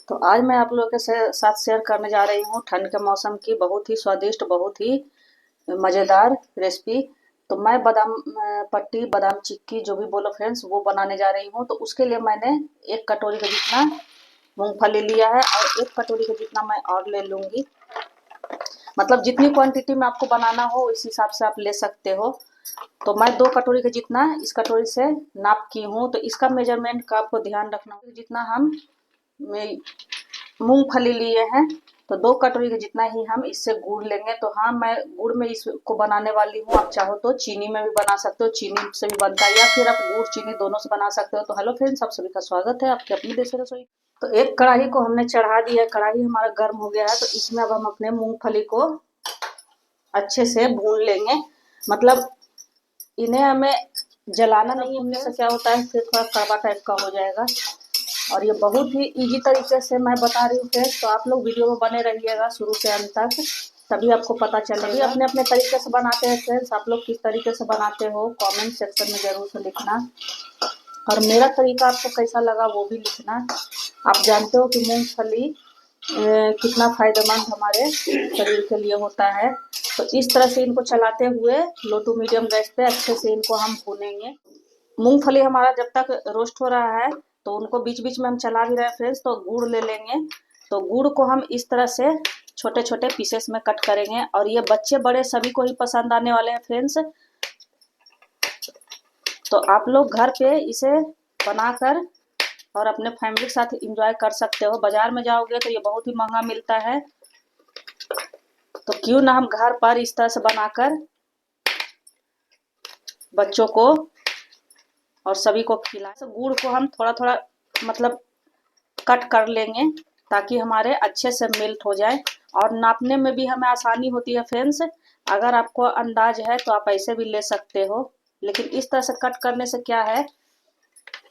तो आज मैं आप लोगों के साथ शेयर करने जा रही हूँ ठंड के मौसम की बहुत ही स्वादिष्ट, बहुत ही मज़ेदार रेसिपी। तो मैं बादाम पट्टी, बादाम चिक्की जो भी बोलो फ्रेंड्स, वो बनाने जा रही हूँ। तो उसके लिए मैंने 1 कटोरी का जितना मूंगफली लिया है और 1 कटोरी का जितना मैं और ले लूँगी। मतलब जितनी क्वांटिटी में आपको बनाना हो इस हिसाब से आप ले सकते हो। तो मैं 2 कटोरी का जितना इस कटोरी से नाप की हूँ। तो इसका मेजरमेंट का आपको ध्यान रखना होगा। जितना हम मूंगफली लिए हैं तो 2 कटोरी का जितना ही हम इससे गुड़ लेंगे। तो हाँ, मैं गुड़ में इसको बनाने वाली हूँ। आप चाहो तो चीनी में भी बना सकते हो, चीनी से भी बनता है, या फिर आप गुड़ चीनी दोनों से बना सकते हो। तो हेलो फ्रेंड्स, आप सभी का स्वागत है आपके अपनी देसी रसोई। तो एक कढ़ाई को हमने चढ़ा दिया है, कढ़ाई हमारा गर्म हो गया है। तो इसमें अब हम अपने मूंगफली को अच्छे से भून लेंगे। मतलब इन्हें हमें जलाना नहीं, भूनने से क्या होता है फिर थोड़ा कड़वा टाइप का हो जाएगा। और ये बहुत ही इजी तरीके से मैं बता रही हूँ फ्रेंड्स, तो आप लोग वीडियो में बने रहिएगा शुरू से अंत तक, तभी आपको पता चलेगा। अपने अपने तरीके से बनाते हैं फ्रेंड्स, आप लोग किस तरीके से बनाते हो कमेंट सेक्शन में जरूर से लिखना। और मेरा तरीका आपको कैसा लगा वो भी लिखना। आप जानते हो कि मूंगफली कितना फायदेमंद हमारे शरीर के लिए होता है। तो इस तरह से इनको चलाते हुए लो टू मीडियम गैस पे अच्छे से इनको हम भूनेंगे। मूंगफली हमारा जब तक रोस्ट हो रहा है तो उनको बीच बीच में हम चला भी रहे हैं फ्रेंड्स। तो गुड़ ले लेंगे। तो गुड़ को हम इस तरह से छोटे छोटे पीसेस में कट करेंगे और ये बच्चे बड़े सभी को ही पसंद आने वाले हैं फ्रेंड्स। तो आप लोग घर पे इसे बनाकर और अपने फैमिली के साथ एंजॉय कर सकते हो। बाजार में जाओगे तो ये बहुत ही महंगा मिलता है, तो क्यों ना हम घर पर इस तरह से बनाकर बच्चों को और सभी को खिलाएं। तो गुड़ को हम थोड़ा थोड़ा मतलब कट कर लेंगे ताकि हमारे अच्छे से मेल्ट हो जाए और नापने में भी हमें आसानी होती है फ्रेंड्स। अगर आपको अंदाज है तो आप ऐसे भी ले सकते हो, लेकिन इस तरह से कट करने से क्या है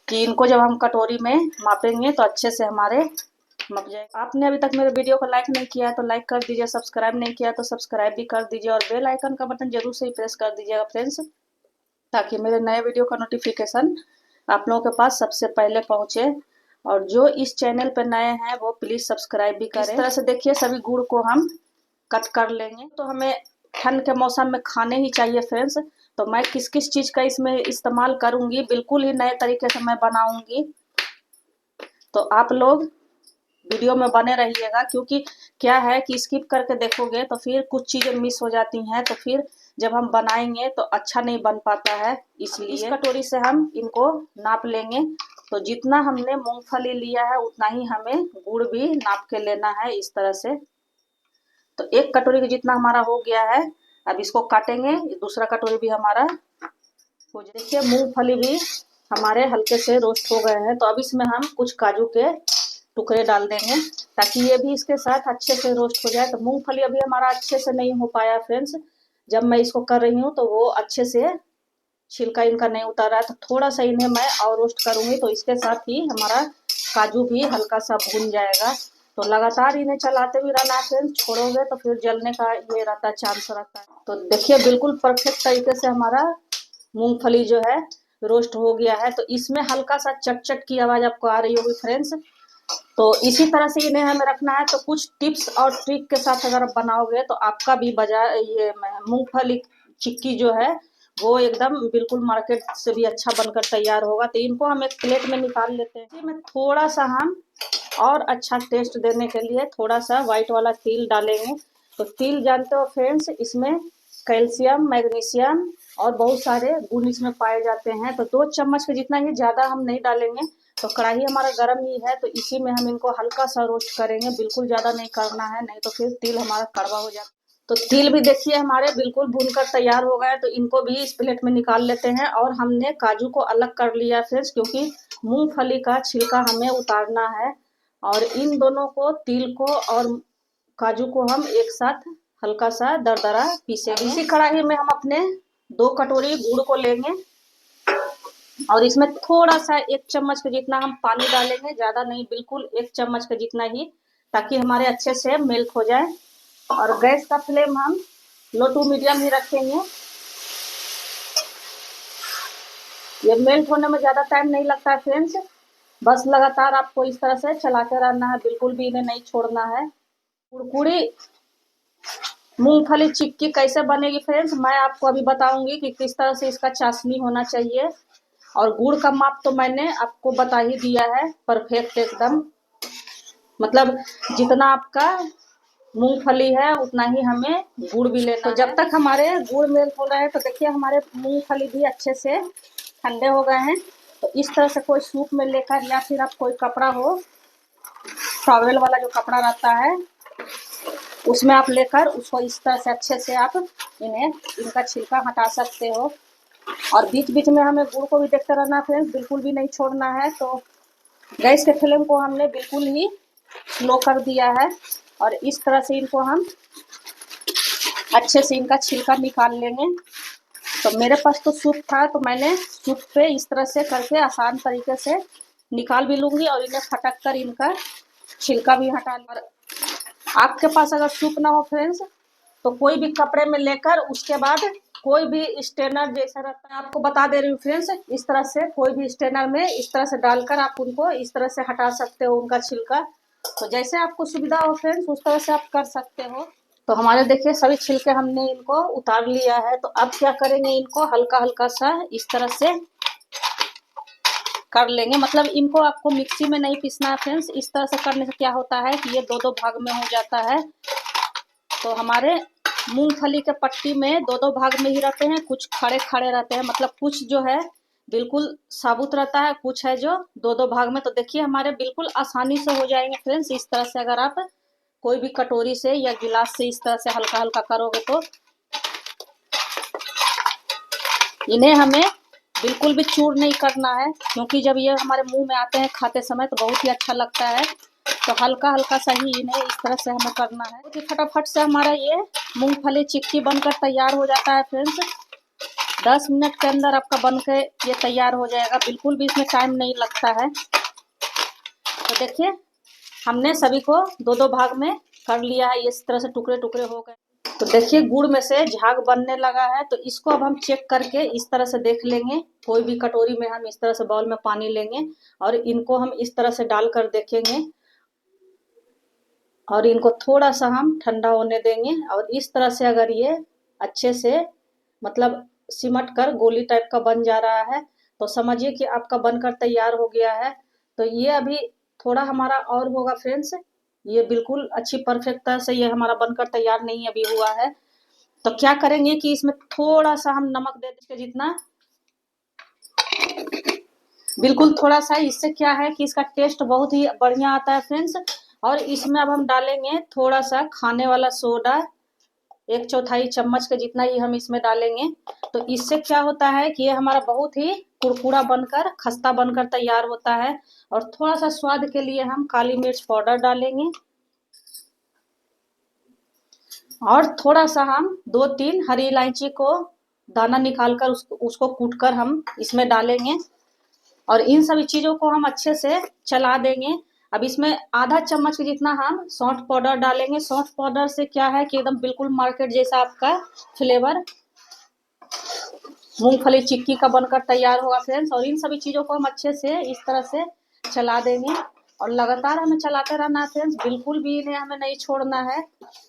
कि इनको जब हम कटोरी में मापेंगे तो अच्छे से हमारे मप जाएगा। आपने अभी तक मेरे वीडियो को लाइक नहीं किया है तो लाइक कर दीजिए, सब्सक्राइब नहीं किया तो सब्सक्राइब भी कर दीजिए और बेल आइकन का बटन जरूर से प्रेस कर दीजिएगा फ्रेंड्स, ताकि मेरे नए वीडियो का नोटिफिकेशन आप लोगों के पास सबसे पहले पहुंचे। और जो इस चैनल पर नए हैं वो प्लीज सब्सक्राइब भी करें। इस तरह से देखिए सभी गुड़ को हम कट कर लेंगे। तो हमें ठंड के मौसम में खाने ही चाहिए फ्रेंड्स। तो मैं किस किस चीज का इसमें इस्तेमाल करूंगी बिल्कुल ही नए तरीके से मैं बनाऊंगी। तो आप लोग वीडियो में बने रहिएगा, क्योंकि क्या है कि स्किप करके देखोगे तो फिर कुछ चीजें मिस हो जाती हैं, तो फिर जब हम बनाएंगे तो अच्छा नहीं बन पाता है। इसलिए इस कटोरी से हम इनको नाप लेंगे। तो जितना हमने मूंगफली लिया है उतना ही हमें गुड़ भी नाप के लेना है इस तरह से। तो 1 कटोरी का जितना हमारा हो गया है, अब इसको काटेंगे। दूसरा कटोरी भी हमारा हो जाए। देखिए मूंगफली भी हमारे हल्के से रोस्ट हो गए हैं। तो अब इसमें हम कुछ काजू के टुकड़े डाल देंगे ताकि ये भी इसके साथ अच्छे से रोस्ट हो जाए। तो मूंगफली अभी हमारा अच्छे से नहीं हो पाया फ्रेंड्स, जब मैं इसको कर रही हूँ तो वो अच्छे से छिलका इनका नहीं उतार रहा है। तो थोड़ा सा इन्हें मैं और रोस्ट करूंगी तो इसके साथ ही हमारा काजू भी हल्का सा भून जाएगा। तो लगातार इन्हें चलाते भी रहना फ्रेंड्स, छोड़ोगे तो फिर जलने का ये रहता है, चांस रहता है। तो देखिए बिल्कुल परफेक्ट तरीके से हमारा मूंगफली जो है रोस्ट हो गया है। तो इसमें हल्का सा चट चट की आवाज आपको आ रही होगी फ्रेंड्स। तो इसी तरह से इन्हें हमें रखना है। तो कुछ टिप्स और ट्रिक के साथ अगर आप बनाओगे तो आपका भी बाजार ये मूंगफली चिक्की जो है वो एकदम बिल्कुल मार्केट से भी अच्छा बनकर तैयार होगा। तो इनको हम एक प्लेट में निकाल लेते हैं। इसमें थोड़ा सा हम और अच्छा टेस्ट देने के लिए थोड़ा सा व्हाइट वाला तिल डालेंगे। तो तिल जानते हो फ्रेंड्स, इसमें कैल्शियम, मैग्नीशियम और बहुत सारे गुण इसमें पाए जाते हैं। तो 2 चम्मच के जितना ही, ज़्यादा हम नहीं डालेंगे। तो कढ़ाई हमारा गर्म ही है तो इसी में हम इनको हल्का सा रोस्ट करेंगे, बिल्कुल ज़्यादा नहीं करना है, नहीं तो फिर तिल हमारा कड़वा हो जाता है। तो तिल भी देखिए हमारे बिल्कुल भूनकर तैयार हो गए। तो इनको भी इस प्लेट में निकाल लेते हैं। और हमने काजू को अलग कर लिया फ्रेंड्स, क्योंकि मूंगफली का छिलका हमें उतारना है। और इन दोनों को, तिल को और काजू को हम एक साथ हल्का सा दरदरा पीसेंगे। इसी कढ़ाई में हम अपने 2 कटोरी गुड़ को लेंगे और इसमें थोड़ा सा 1 चम्मच के जितना हम पानी डालेंगे, ज्यादा नहीं, बिल्कुल 1 चम्मच के जितना ही, ताकि हमारे अच्छे से मेल्ट हो जाए। और गैस का फ्लेम हम लो टू मीडियम ही रखेंगे। ये मेल्ट होने में ज्यादा टाइम नहीं लगता है फ्रेंड्स। बस लगातार आपको इस तरह से चलाते रहना है, बिल्कुल भी इन्हें नहीं छोड़ना है। कुरकुरी मूंगफली चिक्की कैसे बनेगी फ्रेंड्स, मैं आपको अभी बताऊंगी कि किस तरह से इसका चाशनी होना चाहिए। और गुड़ का माप तो मैंने आपको बता ही दिया है, परफेक्ट एकदम। मतलब जितना आपका मूंगफली है उतना ही हमें गुड़ भी लेना। तो जब तक हमारे गुड़ मेल्ट हो रहा है तो देखिए हमारे मूंगफली भी अच्छे से ठंडे हो गए हैं। तो इस तरह से कोई सूप में लेकर, या फिर आप कोई कपड़ा हो, टॉवेल वाला जो कपड़ा रहता है उसमें आप लेकर उसको इस तरह से अच्छे से आप इनका छिलका हटा सकते हो। और बीच बीच में हमें गुड़ को भी देखते रहना फ्रेंड्स, बिल्कुल भी नहीं छोड़ना है। तो गैस के फ्लेम को हमने बिल्कुल ही स्लो कर दिया है और इस तरह से इनको हम अच्छे से इनका छिलका निकाल लेंगे। तो मेरे पास तो सूप था तो मैंने सूप पे इस तरह से करके आसान तरीके से निकाल भी लूँगी और इन्हें फटक कर इनका छिलका भी हटा लूँगी। आपके पास अगर सूप ना हो फ्रेंड्स तो कोई भी कपड़े में लेकर उसके बाद कोई भी स्ट्रेनर जैसा रहता है, आपको बता दे रही हूँ फ्रेंड्स, इस तरह से कोई भी स्ट्रेनर में इस तरह से डालकर आप उनको इस तरह से हटा सकते हो उनका छिलका। तो जैसे आपको सुविधा हो फ्रेंड्स उस तरह से आप कर सकते हो। तो हमारे देखिए सभी छिलके हमने इनको उतार लिया है। तो अब क्या करेंगे, इनको हल्का हल्का सा इस तरह से कर लेंगे। मतलब इनको आपको मिक्सी में नहीं पीसना है फ्रेंड्स, इस तरह से करने से क्या होता है कि ये दो दो भाग में हो जाता है। तो हमारे मूंगफली के पट्टी में दो दो भाग में ही रहते हैं, कुछ खड़े खड़े रहते हैं, मतलब कुछ जो है बिल्कुल साबुत रहता है, कुछ है जो दो दो भाग में। तो देखिए हमारे बिल्कुल आसानी से हो जाएंगे फ्रेंड्स। इस तरह से अगर आप कोई भी कटोरी से या गिलास से इस तरह से हल्का हल्का करोगे तो इन्हें हमें बिल्कुल भी चूर नहीं करना है, क्योंकि जब ये हमारे मुंह में आते हैं खाते समय तो बहुत ही अच्छा लगता है। तो हल्का हल्का सा ही इन्हें इस तरह से हमें करना है। बहुत ही फटाफट से हमारा ये मूंगफली चिक्की बनकर तैयार हो जाता है फ्रेंड्स। 10 मिनट के अंदर आपका बन के ये तैयार हो जाएगा, बिल्कुल भी इसमें टाइम नहीं लगता है। तो देखिए हमने सभी को दो दो भाग में कर लिया है, इस तरह से टुकड़े टुकड़े हो गए। तो देखिए गुड़ में से झाग बनने लगा है, तो इसको अब हम चेक करके इस तरह से देख लेंगे। कोई भी कटोरी में हम इस तरह से बाउल में पानी लेंगे और इनको हम इस तरह से डालकर देखेंगे और इनको थोड़ा सा हम ठंडा होने देंगे। और इस तरह से अगर ये अच्छे से मतलब सिमट कर गोली टाइप का बन जा रहा है तो समझिए कि आपका बनकर तैयार हो गया है। तो ये अभी थोड़ा हमारा और होगा फ्रेंड्स, ये बिल्कुल अच्छी परफेक्ट तरह से ये हमारा बनकर तैयार नहीं अभी हुआ है। तो क्या करेंगे कि इसमें थोड़ा सा हम नमक दे देंगे, जितना बिल्कुल थोड़ा सा। इससे क्या है कि इसका टेस्ट बहुत ही बढ़िया आता है फ्रेंड्स। और इसमें अब हम डालेंगे थोड़ा सा खाने वाला सोडा, 1/4 चम्मच के जितना ही हम इसमें डालेंगे। तो इससे क्या होता है कि ये हमारा बहुत ही कुरकुरा बनकर खस्ता बनकर तैयार होता है। और थोड़ा सा स्वाद के लिए हम काली मिर्च पाउडर डालेंगे और थोड़ा सा हम 2-3 हरी इलायची को दाना निकालकर उसको कूटकर हम इसमें डालेंगे और इन सभी चीज़ों को हम अच्छे से चला देंगे। अब इसमें आधा चम्मच के जितना हम सौंठ पाउडर डालेंगे। सौंठ पाउडर से क्या है कि एकदम बिल्कुल मार्केट जैसा आपका फ्लेवर मूंगफली चिक्की का बनकर तैयार होगा फ्रेंड्स। और इन सभी चीज़ों को हम अच्छे से इस तरह से चला देंगे और लगातार हमें चलाते रहना है फ्रेंड्स, बिल्कुल भी इन्हें हमें नहीं छोड़ना है।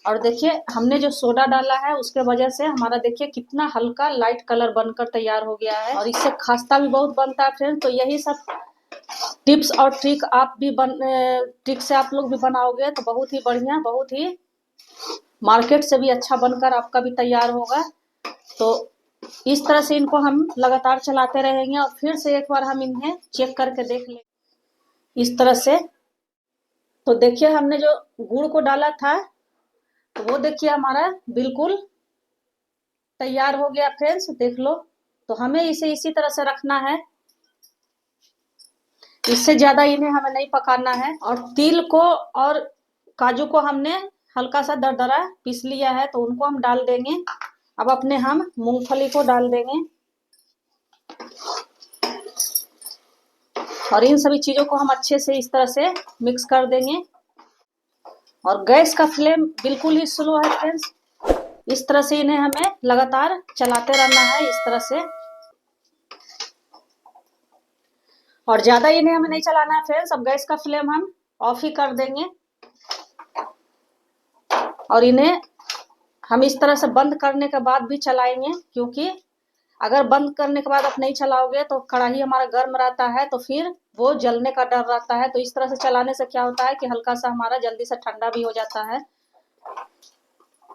और देखिए हमने जो सोडा डाला है उसके वजह से हमारा देखिए कितना हल्का लाइट कलर बनकर तैयार हो गया है और इससे खास्ता भी बहुत बनता है फ्रेंड्स। तो यही सब टिप्स और ट्रिक आप भी ट्रिक से आप लोग भी बनाओगे तो बहुत ही बढ़िया, बहुत ही मार्केट से भी अच्छा बनकर आपका भी तैयार होगा। तो इस तरह से इनको हम लगातार चलाते रहेंगे और फिर से एक बार हम इन्हें चेक करके देख लेंगे इस तरह से। तो देखिए हमने जो गुड़ को डाला था तो वो देखिए हमारा बिल्कुल तैयार हो गया फ्रेंड्स, देख लो। तो हमें इसे इसी तरह से रखना है, इससे ज्यादा इन्हें हमें नहीं पकाना है। और तिल को और काजू को हमने हल्का सा दरदरा पीस लिया है तो उनको हम डाल देंगे। अब अपने हम मूंगफली को डाल देंगे और इन सभी चीजों को हम अच्छे से इस तरह से मिक्स कर देंगे। और गैस का फ्लेम बिल्कुल ही स्लो है फ्रेंड्स, इस तरह से इन्हें हमें लगातार चलाते रहना है इस तरह से। और ज़्यादा इन्हें हमें नहीं चलाना है फ्रेंड्स। अब गैस का फ्लेम हम ऑफ ही कर देंगे और इन्हें हम इस तरह से बंद करने के बाद भी चलाएंगे, क्योंकि अगर बंद करने के बाद आप नहीं चलाओगे तो कढ़ाई हमारा गर्म रहता है तो फिर वो जलने का डर रहता है। तो इस तरह से चलाने से क्या होता है कि हल्का सा हमारा जल्दी से ठंडा भी हो जाता है।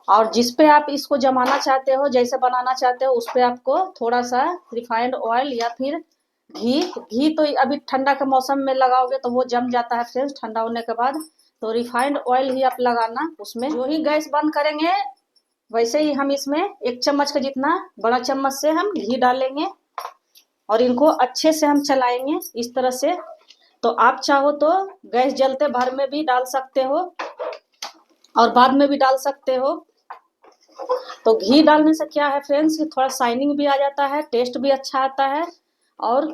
और जिस पे आप इसको जमाना चाहते हो, जैसे बनाना चाहते हो, उस पे आपको थोड़ा सा रिफाइंड ऑयल या फिर घी तो अभी ठंडा के मौसम में लगाओगे तो वो जम जाता है फ्रेंड्स ठंडा होने के बाद। तो रिफाइंड ऑयल ही आप लगाना उसमें। जो ही गैस बंद करेंगे वैसे ही हम इसमें 1 चम्मच का जितना बड़ा चम्मच से हम घी डालेंगे और इनको अच्छे से हम चलाएंगे इस तरह से। तो आप चाहो तो गैस जलते भर में भी डाल सकते हो और बाद में भी डाल सकते हो। तो घी डालने से क्या है फ्रेंड्स कि थोड़ा शाइनिंग भी आ जाता है, टेस्ट भी अच्छा आता है और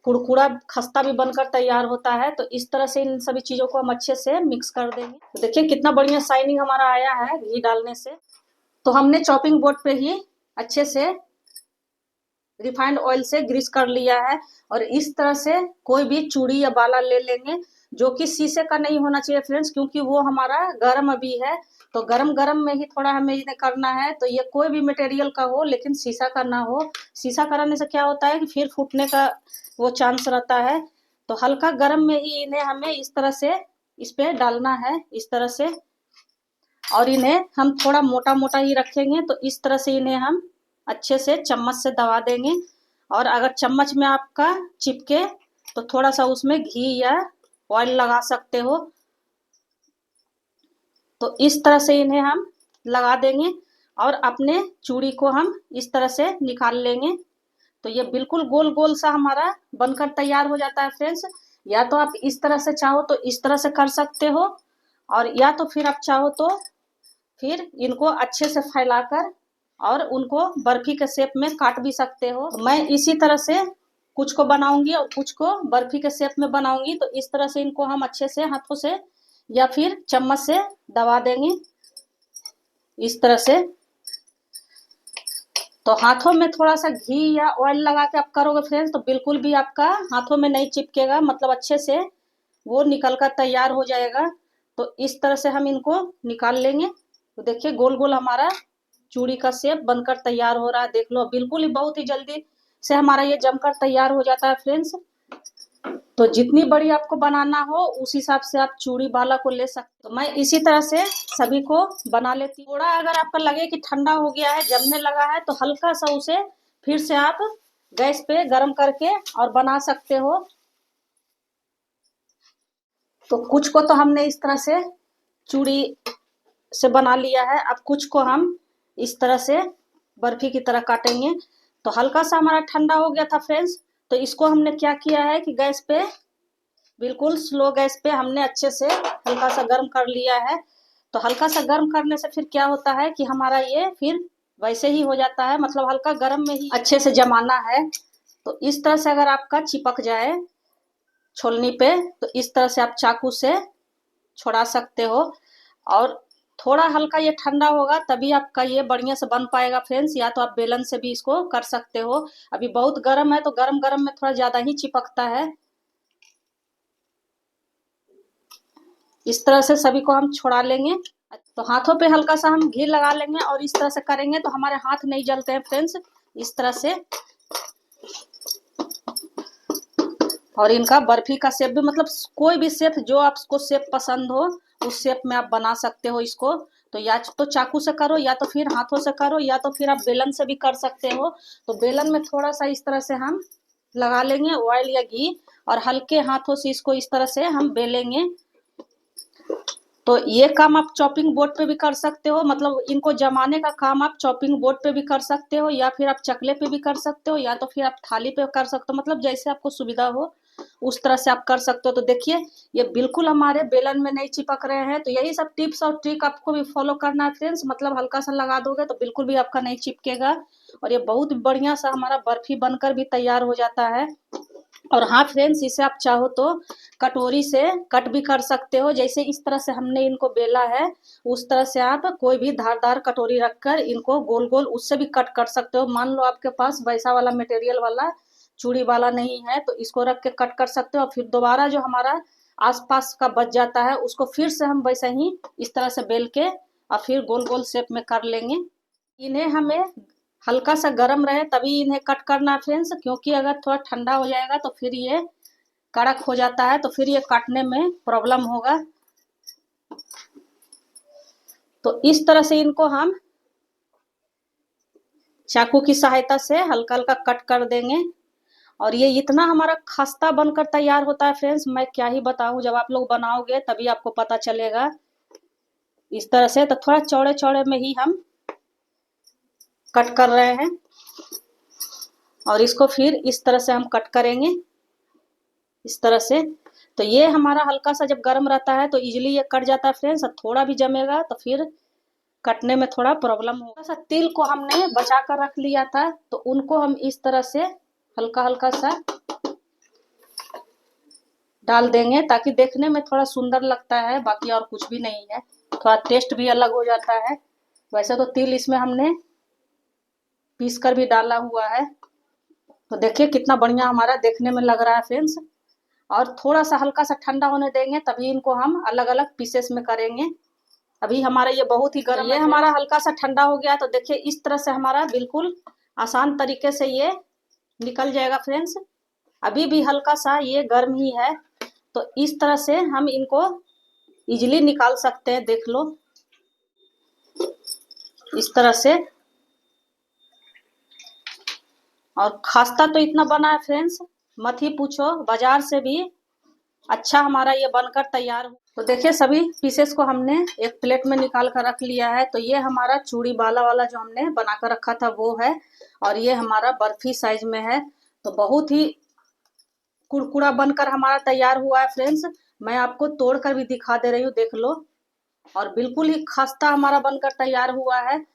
कुरकुरा खस्ता भी बनकर तैयार होता है। तो इस तरह से इन सभी चीज़ों को हम अच्छे से मिक्स कर देंगे। तो देखिए कितना बढ़िया शाइनिंग हमारा आया है घी डालने से। तो हमने चॉपिंग बोर्ड पे ही अच्छे से रिफाइंड ऑयल से ग्रीस कर लिया है और इस तरह से कोई भी चूड़ी या बाला ले लेंगे, जो कि शीशे का नहीं होना चाहिए फ्रेंड्स, क्योंकि वो हमारा गर्म अभी है। तो गरम गरम में ही थोड़ा हमें इन्हें करना है। तो ये कोई भी मटेरियल का हो लेकिन शीशा का ना हो। शीशा कराने से क्या होता है कि फिर फूटने का वो चांस रहता है। तो हल्का गरम में ही इन्हें हमें इस तरह से इस पे डालना है इस तरह से। और इन्हें हम थोड़ा मोटा मोटा ही रखेंगे। तो इस तरह से इन्हें हम अच्छे से चम्मच से दबा देंगे और अगर चम्मच में आपका चिपके तो थोड़ा सा उसमें घी या ऑयल लगा सकते हो। तो इस तरह से इन्हें हम लगा देंगे और अपने चूड़ी को हम इस तरह से निकाल लेंगे। तो ये बिल्कुल गोल गोल सा हमारा बनकर तैयार हो जाता है फ्रेंड्स। या तो आप इस तरह से चाहो तो इस तरह से कर सकते हो और या तो फिर आप चाहो तो फिर इनको अच्छे से फैलाकर और उनको बर्फी के शेप में काट भी सकते हो। मैं इसी तरह से कुछ को बनाऊंगी और कुछ को बर्फी के शेप में बनाऊंगी। तो इस तरह से इनको हम अच्छे से हाथों से या फिर चम्मच से दबा देंगे इस तरह से। तो हाथों में थोड़ा सा घी या ऑयल लगा के आप करोगे फ्रेंड्स तो बिल्कुल भी आपका हाथों में नहीं चिपकेगा, मतलब अच्छे से वो निकल कर तैयार हो जाएगा। तो इस तरह से हम इनको निकाल लेंगे। तो देखिए गोल गोल हमारा चूड़ी का शेप बनकर तैयार हो रहा है। देख लो बिल्कुल ही बहुत ही जल्दी से हमारा ये जमकर तैयार हो जाता है फ्रेंड्स। तो जितनी बड़ी आपको बनाना हो उस हिसाब से आप चूड़ी वाला को ले सकते हो। तो मैं इसी तरह से सभी को बना लेती हूँ। थोड़ा अगर आपका लगे कि ठंडा हो गया है, जमने लगा है, तो हल्का सा उसे फिर से आप गैस पे गर्म करके और बना सकते हो। तो कुछ को तो हमने इस तरह से चूड़ी से बना लिया है। अब कुछ को हम इस तरह से बर्फी की तरह काटेंगे। तो हल्का सा हमारा ठंडा हो गया था फ्रेंड्स। तो इसको हमने क्या किया है कि गैस पे बिल्कुल स्लो गैस पे हमने अच्छे से हल्का सा गर्म कर लिया है। तो हल्का सा गर्म करने से फिर क्या होता है कि हमारा ये फिर वैसे ही हो जाता है, मतलब हल्का गर्म में ही अच्छे से जमाना है। तो इस तरह से अगर आपका चिपक जाए छोलनी पे तो इस तरह से आप चाकू से छोड़ा सकते हो। और थोड़ा हल्का ये ठंडा होगा तभी आपका ये बढ़िया से बन पाएगा फ्रेंड्स। या तो आप बेलन से भी इसको कर सकते हो। अभी बहुत गर्म है तो गरम गरम में थोड़ा ज्यादा ही चिपकता है। इस तरह से सभी को हम छोड़ा लेंगे। तो हाथों पे हल्का सा हम घी लगा लेंगे और इस तरह से करेंगे तो हमारे हाथ नहीं जलते हैं फ्रेंड्स इस तरह से। और इनका बर्फी का शेप भी, मतलब कोई भी शेप जो आपको शेप पसंद हो उस शेप में आप बना सकते हो इसको। तो या तो चाकू से करो या तो फिर हाथों से करो या तो फिर आप बेलन से भी कर सकते हो। तो बेलन में थोड़ा सा इस तरह से हम लगा लेंगे ऑयल या घी और हल्के हाथों से इसको इस तरह से हम बेलेंगे। तो ये काम आप चॉपिंग बोर्ड पे भी कर सकते हो, मतलब इनको जमाने का काम आप चॉपिंग बोर्ड पे भी कर सकते हो या फिर आप चकले पे भी कर सकते हो या तो फिर आप थाली पे कर सकते हो, मतलब जैसे आपको सुविधा हो उस तरह से आप कर सकते हो। तो देखिए ये बिल्कुल हमारे बेलन में नहीं चिपक रहे हैं। तो यही सब टिप्स और ट्रिक आपको भी फॉलो करना है फ्रेंड्स, मतलब हल्का सा लगा दोगे तो बिल्कुल भी आपका नहीं चिपकेगा और ये बहुत बढ़िया सा हमारा बर्फी बनकर भी तैयार हो जाता है। और हाँ फ्रेंड्स, इसे आप चाहो तो कटोरी से कट भी कर सकते हो। जैसे इस तरह से हमने इनको बेला है उस तरह से आप कोई भी धारदार कटोरी रखकर इनको गोल गोल उससे भी कट कर सकते हो। मान लो आपके पास वैसा वाला मटेरियल वाला चूड़ी वाला नहीं है तो इसको रख के कट कर सकते हो। और फिर दोबारा जो हमारा आसपास का बच जाता है उसको फिर से हम वैसे ही इस तरह से बेल के और फिर गोल गोल शेप में कर लेंगे। इन्हें हमें हल्का सा गर्म रहे तभी इन्हें कट करना फ्रेंड्स, क्योंकि अगर थोड़ा ठंडा हो जाएगा तो फिर ये कड़क हो जाता है तो फिर ये काटने में प्रॉब्लम होगा। तो इस तरह से इनको हम चाकू की सहायता से हल्का हल्का कट कर देंगे। और ये इतना हमारा खस्ता बनकर तैयार होता है फ्रेंड्स, मैं क्या ही बताऊं, जब आप लोग बनाओगे तभी आपको पता चलेगा। इस तरह से तो थोड़ा चौड़े चौड़े में ही हम कट कर रहे हैं और इसको फिर इस तरह से हम कट करेंगे इस तरह से। तो ये हमारा हल्का सा जब गर्म रहता है तो इजीली ये कट जाता है फ्रेंड्स। थोड़ा भी जमेगा तो फिर कटने में थोड़ा प्रॉब्लम होगा। सा तिल को हमने बचा कर रख लिया था तो उनको हम इस तरह से हल्का हल्का सा डाल देंगे ताकि देखने में थोड़ा सुंदर लगता है, बाकी और कुछ भी नहीं है। थोड़ा टेस्ट भी अलग हो जाता है। वैसे तो तिल इसमें हमने पीस कर भी डाला हुआ है। तो देखिए कितना बढ़िया हमारा देखने में लग रहा है फ्रेंड्स। और थोड़ा सा हल्का सा ठंडा होने देंगे तभी इनको हम अलग अलग पीसेस में करेंगे। अभी हमारा ये बहुत ही गर्म है। ये हमारा हल्का सा ठंडा हो गया तो देखिए इस तरह से हमारा बिल्कुल आसान तरीके से ये निकल जाएगा फ्रेंड्स। अभी भी हल्का सा ये गर्म ही है तो इस तरह से हम इनको इजीली निकाल सकते हैं। देख लो इस तरह से। और खास्ता तो इतना बना है फ्रेंड्स मत ही पूछो, बाजार से भी अच्छा हमारा ये बनकर तैयार हो। तो देखिए सभी पीसेस को हमने एक प्लेट में निकाल कर रख लिया है। तो ये हमारा चूड़ी बाला वाला जो हमने बना कर रखा था वो है, और ये हमारा बर्फी साइज में है। तो बहुत ही कुरकुरा बनकर हमारा तैयार हुआ है फ्रेंड्स। मैं आपको तोड़ कर भी दिखा दे रही हूँ, देख लो। और बिल्कुल ही खस्ता हमारा बनकर तैयार हुआ है।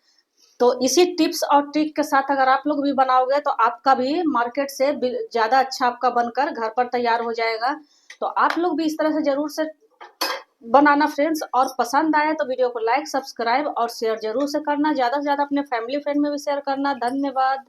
तो इसी टिप्स और ट्रिक के साथ अगर आप लोग भी बनाओगे तो आपका भी मार्केट से ज़्यादा अच्छा आपका बनकर घर पर तैयार हो जाएगा। तो आप लोग भी इस तरह से ज़रूर से बनाना फ्रेंड्स। और पसंद आए तो वीडियो को लाइक, सब्सक्राइब और शेयर जरूर से करना। ज़्यादा से ज़्यादा अपने फैमिली फ्रेंड में भी शेयर करना। धन्यवाद।